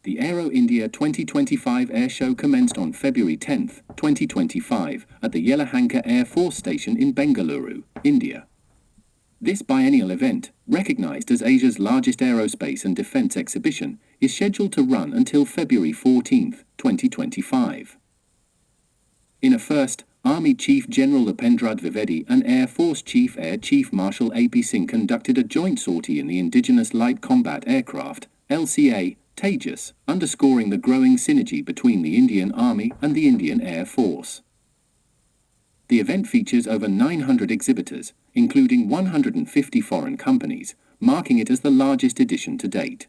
The Aero India 2025 Air Show commenced on February 10, 2025, at the Yelahanka Air Force Station in Bengaluru, India. This biennial event, recognized as Asia's largest aerospace and defense exhibition, is scheduled to run until February 14, 2025. In a first, Army Chief General Upendra Dwivedi and Air Force Air Chief Marshal A.P. Singh conducted a joint sortie in the indigenous light combat aircraft, LCA, Tejas, underscoring the growing synergy between the Indian Army and the Indian Air Force. The event features over 900 exhibitors, including 150 foreign companies, marking it as the largest edition to date.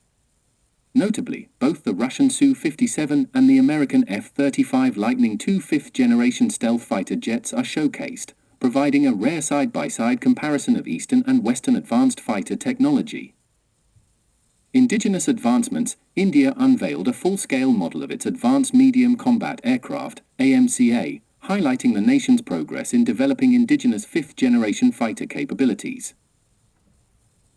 Notably, both the Russian Su-57 and the American F-35 Lightning II fifth-generation stealth fighter jets are showcased, providing a rare side-by-side comparison of Eastern and Western advanced fighter technology. Indigenous advancements. India unveiled a full-scale model of its Advanced Medium Combat Aircraft, AMCA, highlighting the nation's progress in developing indigenous fifth-generation fighter capabilities.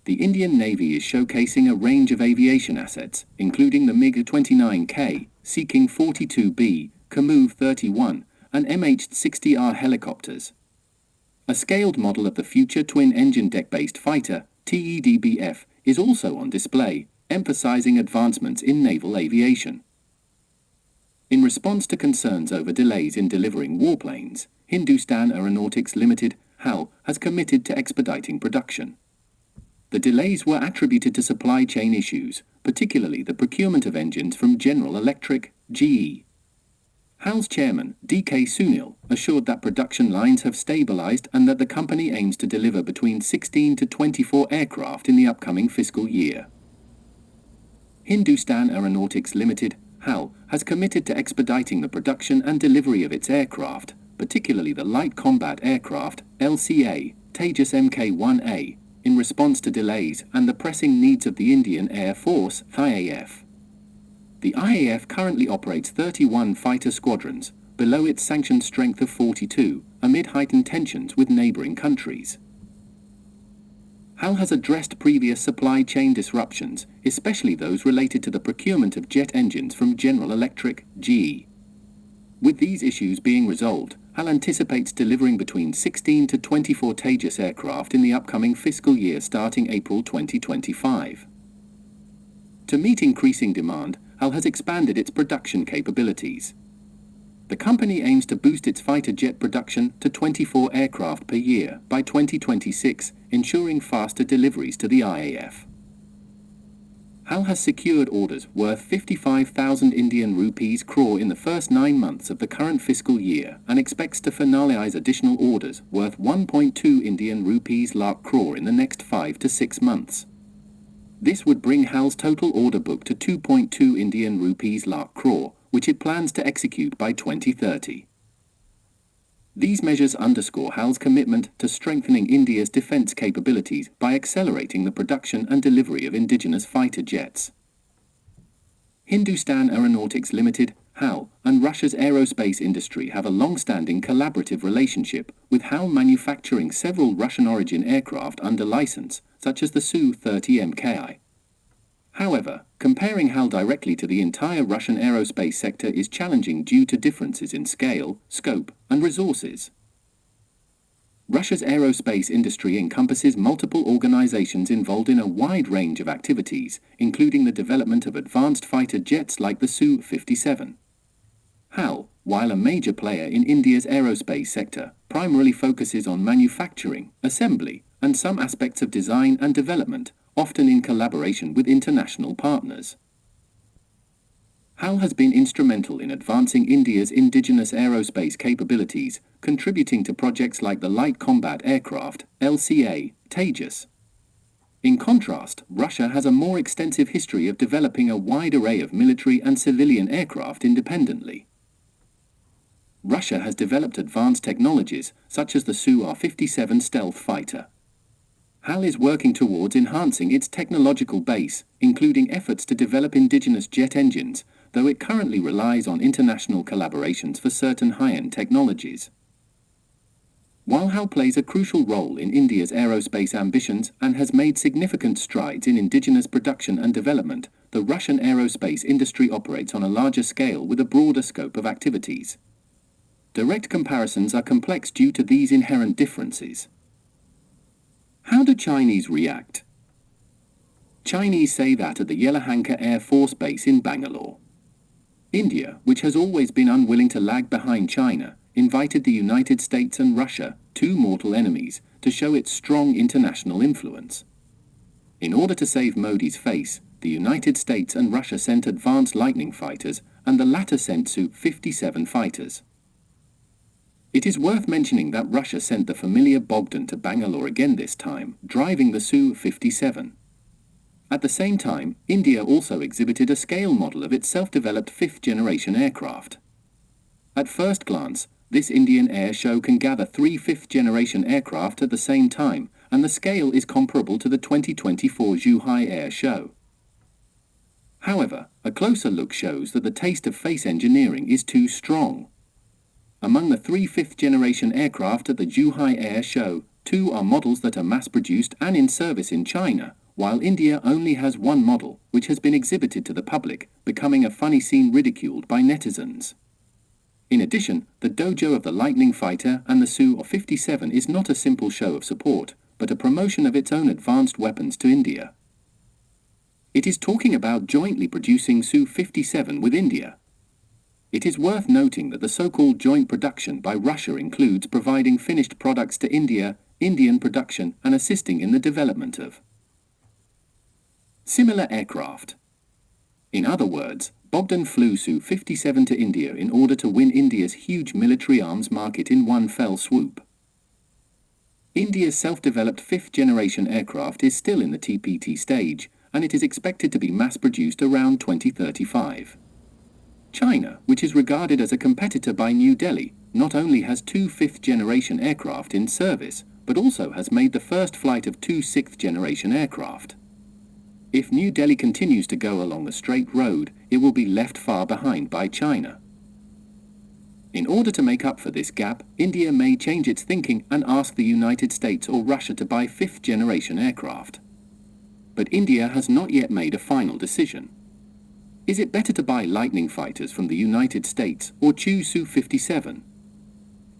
The Indian Navy is showcasing a range of aviation assets, including the MiG-29K, Sea King 42B, Kamov 31, and MH-60R helicopters. A scaled model of the future twin-engine deck-based fighter, TEDBF, is also on display, emphasizing advancements in naval aviation. In response to concerns over delays in delivering warplanes, Hindustan Aeronautics Limited, HAL, has committed to expediting production. The delays were attributed to supply chain issues, particularly the procurement of engines from General Electric, GE. HAL's chairman, D.K. Sunil, assured that production lines have stabilized and that the company aims to deliver between 16 to 24 aircraft in the upcoming fiscal year. Hindustan Aeronautics Limited, HAL, has committed to expediting the production and delivery of its aircraft, particularly the Light Combat Aircraft, LCA, Tejas Mk-1A, in response to delays and the pressing needs of the Indian Air Force, IAF. The IAF currently operates 31 fighter squadrons, below its sanctioned strength of 42, amid heightened tensions with neighboring countries. HAL has addressed previous supply chain disruptions, especially those related to the procurement of jet engines from General Electric, GE. With these issues being resolved, HAL anticipates delivering between 16 to 24 Tejas aircraft in the upcoming fiscal year starting April 2025. To meet increasing demand, HAL has expanded its production capabilities. The company aims to boost its fighter jet production to 24 aircraft per year by 2026, ensuring faster deliveries to the IAF. HAL has secured orders worth 55,000 Indian rupees crore in the first 9 months of the current fiscal year and expects to finalize additional orders worth 1.2 Indian rupees lakh crore in the next 5 to 6 months. This would bring HAL's total order book to 2.2 Indian rupees lakh crore, which it plans to execute by 2030. These measures underscore HAL's commitment to strengthening India's defense capabilities by accelerating the production and delivery of indigenous fighter jets. Hindustan Aeronautics Limited, HAL, and Russia's aerospace industry have a long-standing collaborative relationship, with HAL manufacturing several Russian-origin aircraft under license, such as the Su-30 However, comparing HAL directly to the entire Russian aerospace sector is challenging due to differences in scale, scope, and resources. Russia's aerospace industry encompasses multiple organizations involved in a wide range of activities, including the development of advanced fighter jets like the Su-57. HAL, while a major player in India's aerospace sector, primarily focuses on manufacturing, assembly, and some aspects of design and development, often in collaboration with international partners. HAL has been instrumental in advancing India's indigenous aerospace capabilities, contributing to projects like the Light Combat Aircraft, LCA, Tejas. In contrast, Russia has a more extensive history of developing a wide array of military and civilian aircraft independently. Russia has developed advanced technologies, such as the Su-57 stealth fighter. HAL is working towards enhancing its technological base, including efforts to develop indigenous jet engines, though it currently relies on international collaborations for certain high-end technologies. While HAL plays a crucial role in India's aerospace ambitions and has made significant strides in indigenous production and development, the Russian aerospace industry operates on a larger scale with a broader scope of activities. Direct comparisons are complex due to these inherent differences. How do Chinese react? Chinese say that at the Yelahanka Air Force Base in Bangalore. India, which has always been unwilling to lag behind China, invited the United States and Russia, two mortal enemies, to show its strong international influence. In order to save Modi's face, the United States and Russia sent advanced Lightning fighters, and the latter sent Su-57 fighters. It is worth mentioning that Russia sent the familiar Bogdan to Bangalore again this time, driving the Su-57. At the same time, India also exhibited a scale model of its self-developed fifth-generation aircraft. At first glance, this Indian air show can gather three fifth-generation aircraft at the same time, and the scale is comparable to the 2024 Zhuhai Air Show. However, a closer look shows that the taste of face engineering is too strong. Among the three fifth-generation aircraft at the Zhuhai Air Show, two are models that are mass-produced and in service in China, while India only has one model, which has been exhibited to the public, becoming a funny scene ridiculed by netizens. In addition, the dojo of the Lightning fighter and the Su-57 is not a simple show of support, but a promotion of its own advanced weapons to India. It is talking about jointly producing Su-57 with India. It is worth noting that the so-called joint production by Russia includes providing finished products to India, Indian production, and assisting in the development of similar aircraft. In other words, Bogdan flew Su-57 to India in order to win India's huge military arms market in one fell swoop. India's self-developed fifth-generation aircraft is still in the TPT stage, and it is expected to be mass-produced around 2035. China, which is regarded as a competitor by New Delhi, not only has two fifth-generation aircraft in service, but also has made the first flight of two sixth-generation aircraft. If New Delhi continues to go along the straight road, it will be left far behind by China. In order to make up for this gap, India may change its thinking and ask the United States or Russia to buy fifth-generation aircraft. But India has not yet made a final decision. Is it better to buy Lightning fighters from the United States or choose Su-57?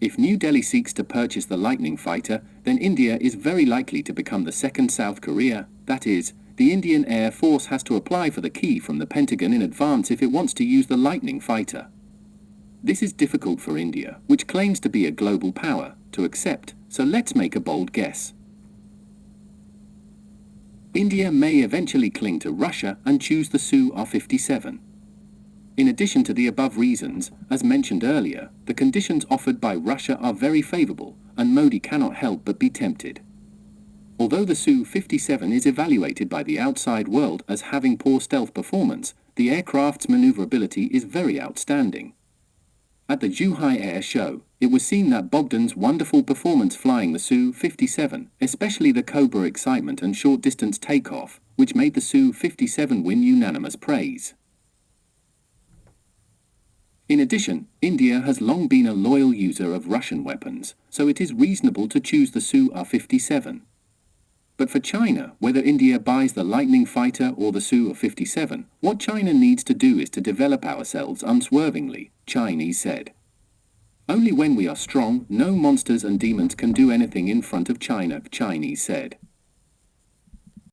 If New Delhi seeks to purchase the Lightning fighter, then India is very likely to become the second South Korea, that is, the Indian Air Force has to apply for the key from the Pentagon in advance if it wants to use the Lightning fighter. This is difficult for India, which claims to be a global power, to accept, so let's make a bold guess. India may eventually cling to Russia and choose the Su-57. In addition to the above reasons, as mentioned earlier, the conditions offered by Russia are very favorable, and Modi cannot help but be tempted. Although the Su-57 is evaluated by the outside world as having poor stealth performance, the aircraft's maneuverability is very outstanding. At the Zhuhai Air Show, it was seen that Bogdan's wonderful performance flying the Su-57, especially the Cobra excitement and short-distance takeoff, which made the Su-57 win unanimous praise. In addition, India has long been a loyal user of Russian weapons, so it is reasonable to choose the Su-57. But for China, whether India buys the Lightning fighter or the Su-57, what China needs to do is to develop ourselves unswervingly, Chinese said. Only when we are strong, no monsters and demons can do anything in front of China, Chinese said.